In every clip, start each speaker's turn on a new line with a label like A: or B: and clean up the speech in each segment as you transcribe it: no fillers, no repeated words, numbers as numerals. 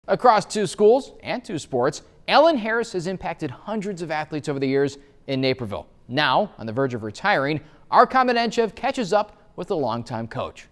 A: Across two schools and two sports, Alan Harris has impacted hundreds of athletes over the years in Naperville. Now, on the verge of retiring, our Komenenchev catches up with the longtime coach.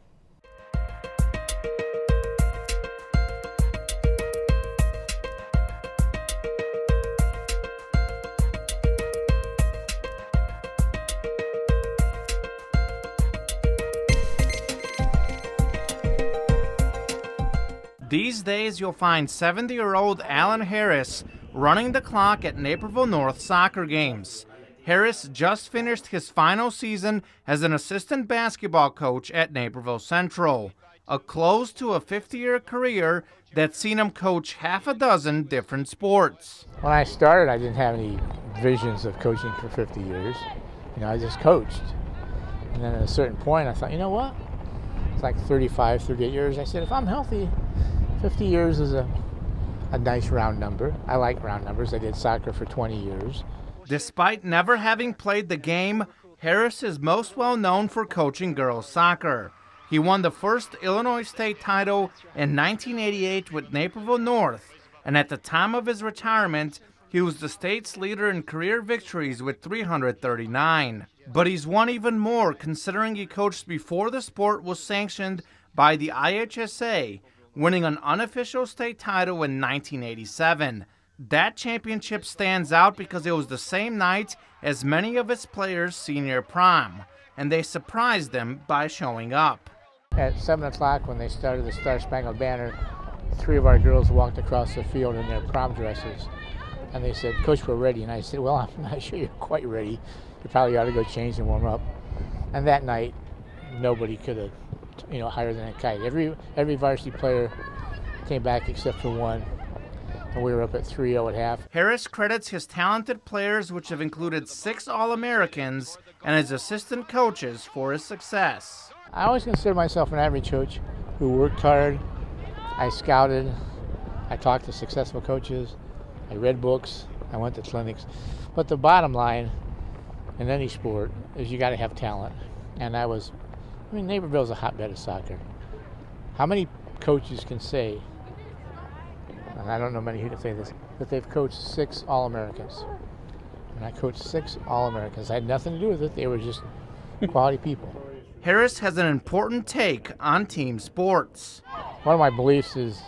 B: These days, you'll find 70-year-old Alan Harris running the clock at Naperville North soccer games. Harris just finished his final season as an assistant basketball coach at Naperville Central, a close to a 50-year career that's seen him coach half a dozen different sports.
C: When I started, I didn't have any visions of coaching for 50 years. I just coached. And then at a certain point, I thought, you know what? It's like 35, 38 years. I said, if I'm healthy, 50 years is a nice round number. I like round numbers. I did soccer for 20 years.
B: Despite never having played the game, Harris is most well known for coaching girls soccer. He won the first Illinois state title in 1988 with Naperville North, and at the time of his retirement, he was the state's leader in career victories with 339. But he's won even more considering he coached before the sport was sanctioned by the IHSA, winning an unofficial state title in 1987. That championship stands out because it was the same night as many of his players' senior prom, and they surprised them by showing up.
C: At 7 o'clock when they started the Star Spangled Banner, 3 of our girls walked across the field in their prom dresses, and they said, "Coach, we're ready." And I said, "Well, I'm not sure you're quite ready. You probably ought to go change and warm up." And that night, nobody could have higher than a kite. Every varsity player came back except for one, and we were up at 3-0 at half.
B: Harris credits his talented players, which have included 6 All-Americans, and his assistant coaches for his success.
C: I always consider myself an average coach who worked hard. I scouted, I talked to successful coaches, I read books, I went to clinics. But the bottom line in any sport is you got to have talent. And Naperville's a hotbed of soccer. How many coaches can say, and I don't know many who can say this, that they've coached 6 All-Americans? And I coached 6 All-Americans. I had nothing to do with it. They were just quality people.
B: Harris has an important take on team sports.
C: One of my beliefs is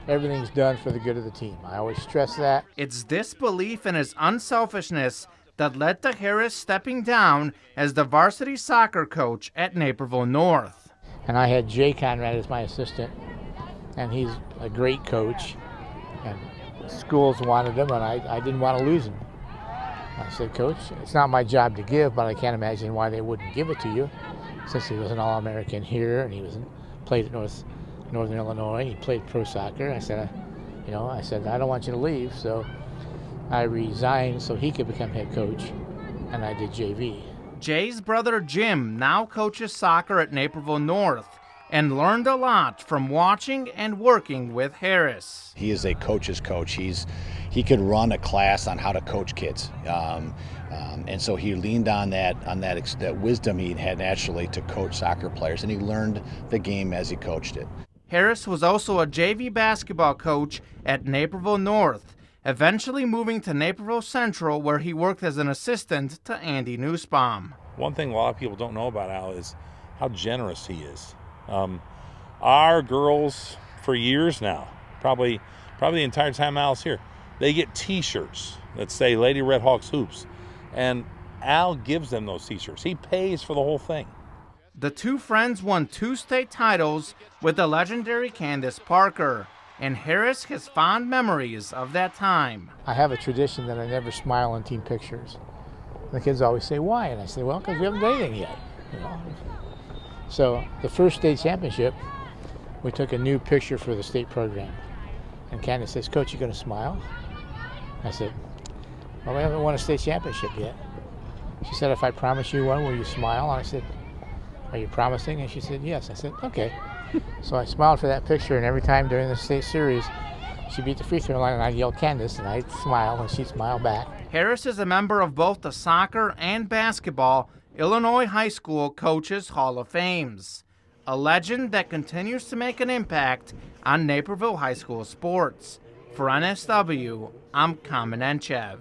C: everything's done for the good of the team. I always stress that.
B: It's this belief in his unselfishness that led to Harris stepping down as the varsity soccer coach at Naperville North.
C: And I had Jay Conrad as my assistant, and he's a great coach, and schools wanted him, and I didn't want to lose him. I said, "Coach, it's not my job to give, but I can't imagine why they wouldn't give it to you, since he was an All-American here, and he played at Northern Illinois, and he played pro soccer." I said, I don't want you to leave, so I resigned so he could become head coach, and I did JV.
B: Jay's brother Jim now coaches soccer at Naperville North and learned a lot from watching and working with Harris.
D: He is a coach's coach. He could run a class on how to coach kids, and so he leaned on that wisdom he had naturally to coach soccer players, and he learned the game as he coached it.
B: Harris was also a JV basketball coach at Naperville North, eventually moving to Naperville Central, where he worked as an assistant to Andy Nussbaum.
E: One thing a lot of people don't know about Al is how generous he is. Our girls, for years now, probably the entire time Al's here, they get T-shirts that say Lady Red Hawks Hoops, and Al gives them those T-shirts. He pays for the whole thing.
B: The two friends won 2 state titles with the legendary Candace Parker, and Harris has fond memories of that time.
C: I have a tradition that I never smile in team pictures. The kids always say, "Why?" And I say, "Well, because we haven't done anything yet." So the first state championship, we took a new picture for the state program. And Candace says, "Coach, you going to smile?" I said, "Well, we haven't won a state championship yet." She said, "If I promise you one, will you smile?" And I said, "Are you promising?" And she said, "Yes." I said, "Okay." So I smiled for that picture, and every time during the state series, she beat the free throw line, and I'd yell "Candace," and I'd smile, and she'd smile back.
B: Harris is a member of both the soccer and basketball Illinois High School Coaches Hall of Fames. a legend that continues to make an impact on Naperville high school sports. For NSW, I'm Kamenenchev.